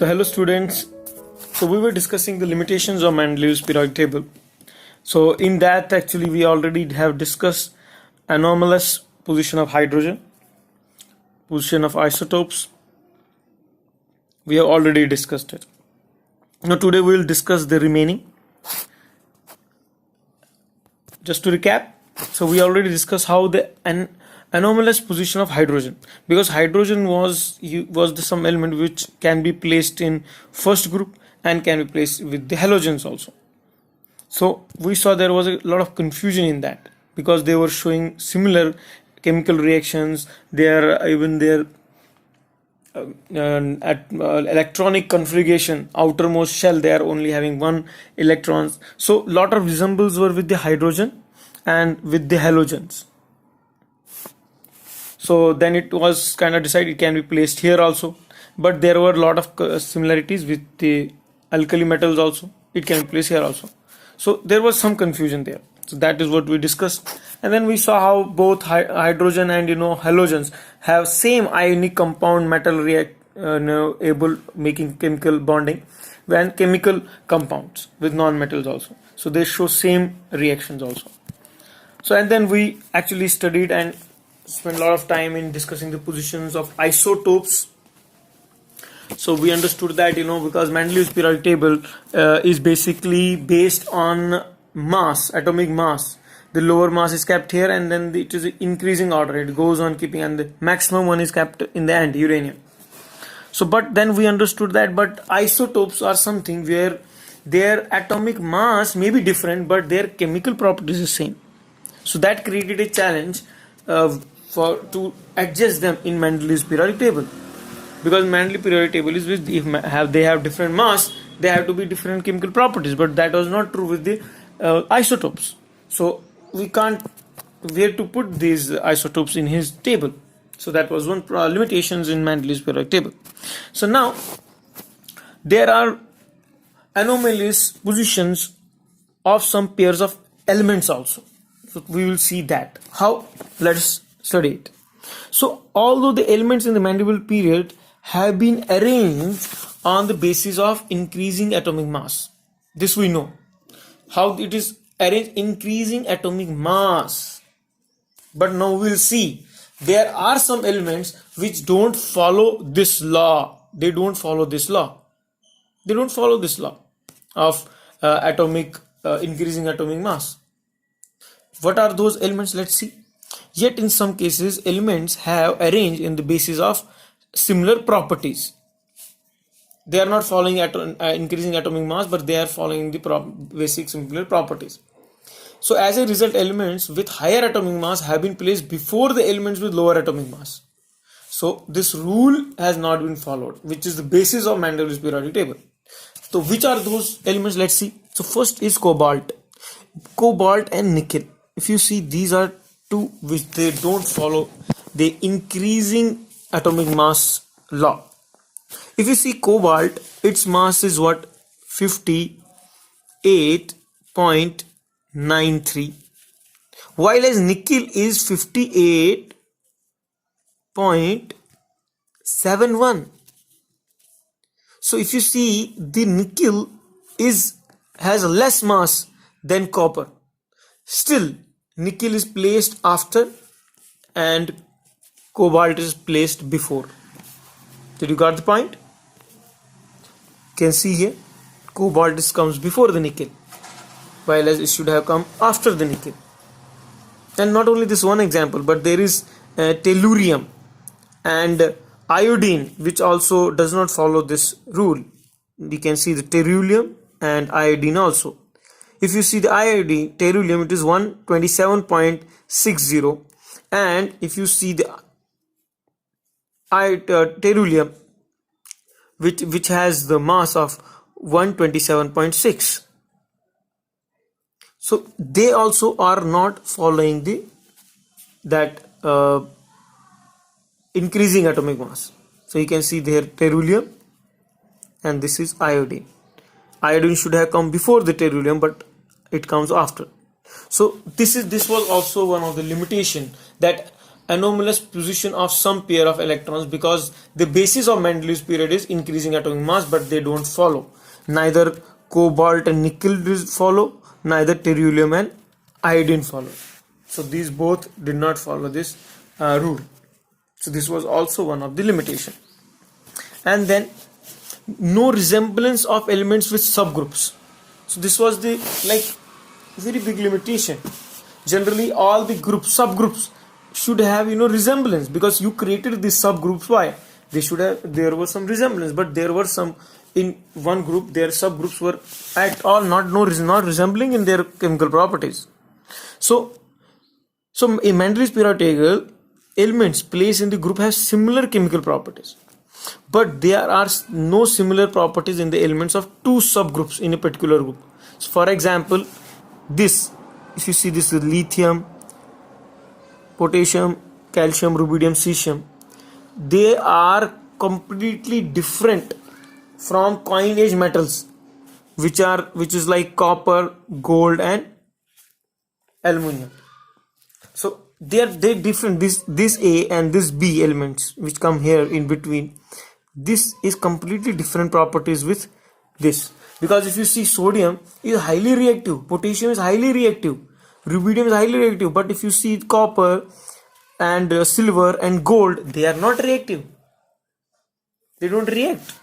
So hello students. So we were discussing the limitations of Mendeleev's periodic table. So in that actually we already have discussed anomalous position of hydrogen, position of isotopes. We have already discussed it. Now today we will discuss the remaining. Just to recap, so we already discussed how the anomalous position of hydrogen, because hydrogen was some element which can be placed in first group and can be placed with the halogens also. So we saw there was a lot of confusion in that because they were showing similar chemical reactions. Their electronic configuration, outermost shell, they are only having one electrons. So lot of resemblance were with the hydrogen and with the halogens. So then it was kind of decided it can be placed here also, but there were a lot of similarities with the alkali metals also. It can be placed here also. So there was some confusion there. So that is what we discussed, and then we saw how both hydrogen and halogens have same ionic compound metal react able making chemical bonding when chemical compounds with non-metals also. So they show same reactions also. So and then we actually studied and spent a lot of time in discussing the positions of isotopes. So we understood that because Mendeleev's periodic table is basically based on mass, atomic mass. The lower mass is kept here, and then it is increasing order. It goes on keeping, and the maximum one is kept in the end, uranium. So, but then we understood that, but isotopes are something where their atomic mass may be different, but their chemical properties is same. So that created a challenge to adjust them in Mendeleev's periodic table. Because Mendeleev periodic table is with they have different mass, they have to be different chemical properties, but that was not true with the isotopes. So we can't where to put these isotopes in his table. So that was one limitations in Mendeleev's periodic table. So now there are anomalous positions of some pairs of elements also. So we will see that. How? Let's study it. So although the elements in the Mendeleev period have been arranged on the basis of increasing atomic mass. This we know. How it is arranged, increasing atomic mass. But now we will see there are some elements which don't follow this law. They don't follow this law. They don't follow this law of increasing atomic mass. What are those elements? Let's see. Yet in some cases elements have arranged in the basis of similar properties. They are not following increasing atomic mass, but they are following the basic similar properties. So as a result, elements with higher atomic mass have been placed before the elements with lower atomic mass. So this rule has not been followed, which is the basis of Mendeleev's periodic table. So which are those elements? Let's see. So first is cobalt and nickel. If you see, these are two which they don't follow the increasing atomic mass law. If you see cobalt, its mass is what? 58.93, while as nickel is 58.71. So if you see, the nickel has less mass than copper. Still, nickel is placed after and cobalt is placed before. Did you got the point? You can see here, cobalt comes before the nickel, while as it should have come after the nickel. And not only this one example, but there is tellurium and iodine, which also does not follow this rule. We can see the tellurium and iodine also. If you see the tellurium, it is 127.60, and if you see the tellurium, which has the mass of 127.6. So they also are not following that increasing atomic mass. So you can see there tellurium, and this is iodine. Iodine should have come before the tellurium, but it comes after. So this was also one of the limitation, that anomalous position of some pair of electrons, because the basis of Mendeleev's period is increasing atomic mass, but they don't follow. Neither cobalt and nickel follow, neither tellurium and iodine follow. So these both did not follow this rule. So this was also one of the limitation. And then no resemblance of elements with subgroups. So this was the very big limitation. Generally all the subgroups should have resemblance, because you created these subgroups. Why? There was some resemblance, but there were some in one group, their subgroups were at all not resembling in their chemical properties. So in Mendeleev's periodic table, elements placed in the group have similar chemical properties, but there are no similar properties in the elements of two subgroups in a particular group. So for example, if you see this is lithium, potassium, calcium, rubidium, cesium, they are completely different from coin age metals, which is like copper, gold and aluminum. So they're different. This A and this B elements which come here in between, this is completely different properties with this, because if you see, sodium is highly reactive, potassium is highly reactive, rubidium is highly reactive, but if you see copper and silver and gold, they are not reactive, they don't react.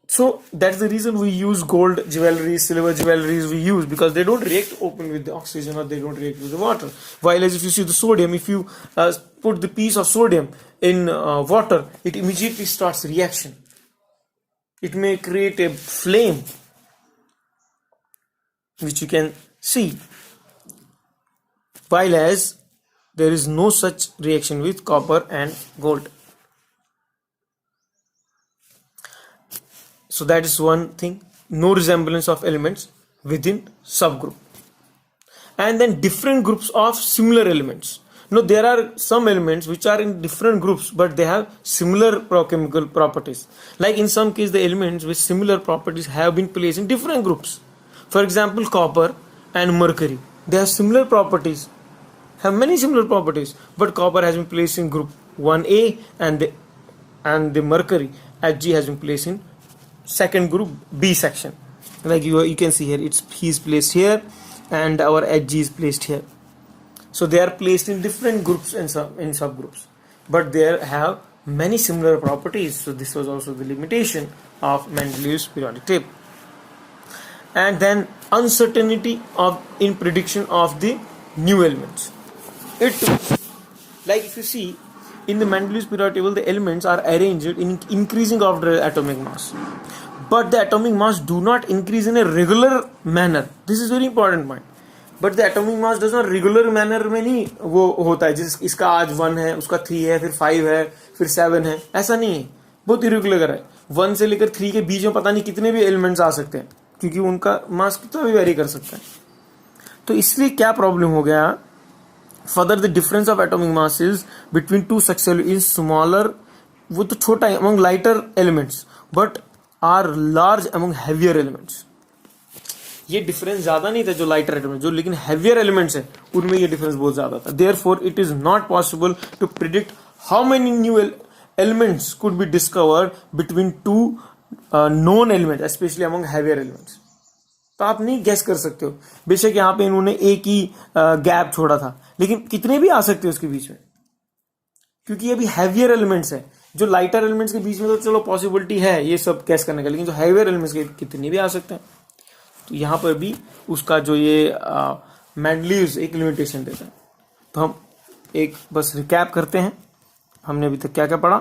So that's the reason we use gold jewelry, silver jewelries we use, because they don't react open with the oxygen, or they don't react with the water. While as if you see the sodium, if you put the piece of sodium in water, it immediately starts reaction. It may create a flame, which you can see, while as there is no such reaction with copper and gold. So that is one thing, no resemblance of elements within subgroup. And then different groups of similar elements. Now there are some elements which are in different groups, but they have similar chemical properties. Like in some cases, the elements with similar properties have been placed in different groups. For example, copper and mercury, they have similar properties, have many similar properties, but copper has been placed in group 1A, and the mercury Hg has been placed in second group B section. Like you can see here, he is placed here and our Hg is placed here. So they are placed in different groups and in subgroups, but they have many similar properties. So this was also the limitation of Mendeleev's periodic table. And then uncertainty in prediction of the new elements. Like if you see in the Mendeleev's periodic table, the elements are arranged in increasing of the atomic mass, but the atomic mass do not increase in a regular manner. This is very important point. But the atomic mass does not regular manner में नहीं वो होता है, जिस इसका आज 1 है, उसका 3 है, फिर 5 है, फिर 7 है, ऐसा नहीं है, बहुत इरेगुलर है. 1 से लेकर 3 के बीच में पता नहीं कितने भी एलिमेंट्स आ सकते हैं, क्योंकि उनका मास कितना भी वेरी कर सकता है. तो इसलिए क्या प्रॉब्लम हो गया, further the difference of atomic masses between two successive is smaller, वो तो छोटा है among lighter elements, but are large among heavier elements. ये डिफरेंस ज्यादा नहीं था जो लाइटर एलिमेंट, जो लेकिन हैवियर एलिमेंट्स है उनमें ये डिफरेंस बहुत ज्यादा था. Therefore it is not possible to predict how many new elements could be discovered between two known element, specially among heavier elements. तो आप नहीं गेस कर सकते हो. बेशक यहाँ पे इन्होंने एक ही गैप छोड़ा था, लेकिन कितने भी आ सकते हैं उसके बीच में, क्योंकि ये भी हैवियर एलिमेंट्स है. जो लाइटर एलिमेंट्स के बीच में तो चलो पॉसिबिलिटी है ये सब गेस करने का, लेकिन जो हैवियर एलिमेंट्स के कितने भी आ सकते हैं. तो यहाँ पर भी उसका जो ये मेंडलीव्स एक लिमिटेशन देता है. तो हम एक बस रिकैप करते हैं, हमने अभी तक क्या क्या पढ़ा.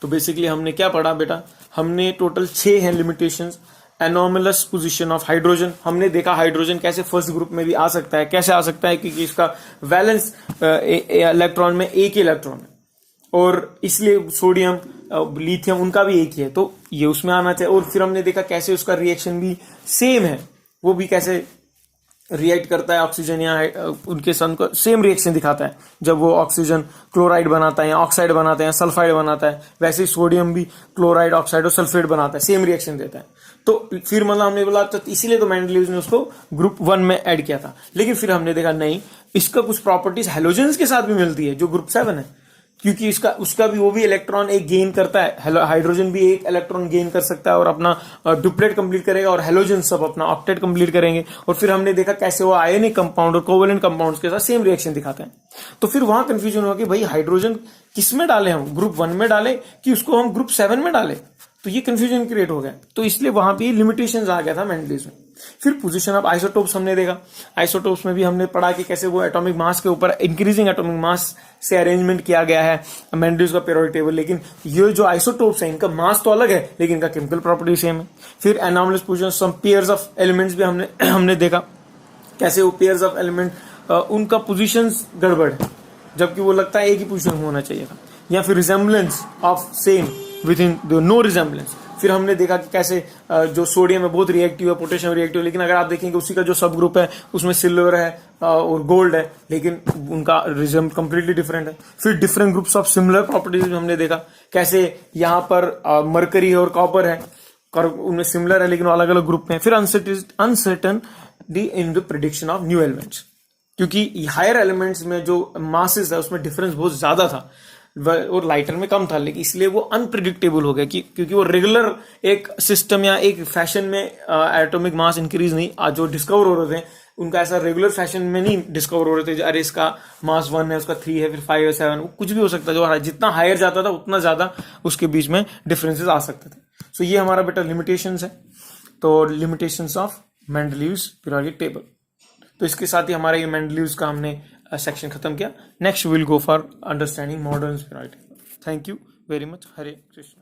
तो बेसिकली हमने क्या पढ़ा बेटा, हमने टोटल 6 हैं limitations. Anomalous position of hydrogen, हमने देखा हाइड्रोजन कैसे फर्स्ट ग्रुप में भी आ सकता है. कैसे आ सकता है, क्योंकि इसका वैलेंस इलेक्ट्रॉन में एक ही इलेक्ट्रॉन है, और इसलिए सोडियम लिथियम उनका भी एक ही है, तो ये उसमें आना चाहिए. और फिर हमने देखा कैसे उसका रिएक्शन भी सेम है, वो भी कैसे रिएक्ट करता है ऑक्सीजन या उनके सन को सेम रिएक्शन दिखाता है. जब वो ऑक्सीजन क्लोराइड बनाता है या ऑक्साइड बनाता है या सल्फाइड बनाता है, वैसे ही सोडियम भी क्लोराइड ऑक्साइड और सल्फेट बनाता है, सेम रिएक्शन देता है. तो फिर मतलब हमने बोला तो इसीलिए तो मेंडलीव ने उसको ग्रुप 1 में ऐड किया था. लेकिन फिर हमने देखा नहीं, इसका कुछ प्रॉपर्टीज हेलोजेंस के साथ भी मिलती है जो ग्रुप 7 है, क्योंकि इसका उसका भी वो भी इलेक्ट्रॉन एक गेन करता है, हाइड्रोजन भी एक इलेक्ट्रॉन गेन कर सकता है और अपना डुप्लेट कंप्लीट करेगा, और हेलोजन सब अपना ऑक्टेट कंप्लीट करेंगे। और फिर हमने देखा कैसे वो आयनिक कंपाउंड और कोवेलेंट कंपाउंड्स के साथ सेम रिएक्शन दिखाते हैं। तो फिर वहां कंफ्यूजन हुआ कि भाई हाइड्रोजन किस में डाले, हम ग्रुप 1 में डाले कि उसको हम ग्रुप 7 में डाले, तो ये कंफ्यूजन क्रिएट हो गया। तो इसलिए वहां पे लिमिटेशंस आ गया था मेंडलीज में। फिर पोजीशन ऑफ आइसोटोप्स हमने देखा, आइसोटोप्स में भी हमने पढ़ा कि कैसे वो एटॉमिक मास के ऊपर इंक्रीजिंग एटॉमिक मास से अरेंजमेंट किया गया है मेंडलीज का पीरियोडिक टेबल। लेकिन ये जो आइसोटोप्स है इनका मास तो अलग है लेकिन इनका केमिकल प्रॉपर्टी सेम है। फिर anomalous position some pairs of elements भी हमने देखा कैसे वो पेयर्स ऑफ एलिमेंट उनका पोजीशंस गड़बड़ है, जबकि वो लगता है एक ही पोजीशन में होना चाहिए था। या फिर resemblance of same within no resemblance. फिर हमने देखा कि कैसे जो सोडियम है बहुत रिएक्टिव है, पोटेशियम रिएक्टिव, लेकिन अगर आप देखेंगे उसी का जो सब ग्रुप है उसमें सिल्वर है और गोल्ड है, लेकिन उनका रिजम कंप्लीटली डिफरेंट है। फिर different groups of similar properties हमने देखा कैसे यहाँ पर मरकरी है और कॉपर है, उनमें सिमिलर है लेकिन अलग अलग ग्रुप में। फिर uncertain in the prediction of new elements, क्योंकि हायर एलिमेंट्स में जो मासेस है उसमें डिफरेंस बहुत ज्यादा था और लाइटर में कम था, लेकिन इसलिए वो अनप्रिडिक्टेबल हो गया क्योंकि वो रेगुलर एक सिस्टम या एक फैशन में एटॉमिक मास इंक्रीज नहीं, जो डिस्कवर हो रहे थे उनका ऐसा रेगुलर फैशन में नहीं डिस्कवर हो रहे थे। अरे इसका मास 1 है, उसका 3 है, फिर 5 है, 7, कुछ भी हो सकता है। जो जितना हायर जाता था उतना ज्यादा उसके बीच में डिफरेंसेस आ सकते थे। सो ये हमारा बेटा लिमिटेशंस है, तो limitations of Mendeleev's periodic table. तो इसके साथ ही हमारा ये मेंडलीव्स का हमने सेक्शन खत्म किया। Next will go for understanding modern periodic table. Thank you very much. Hare Krishna.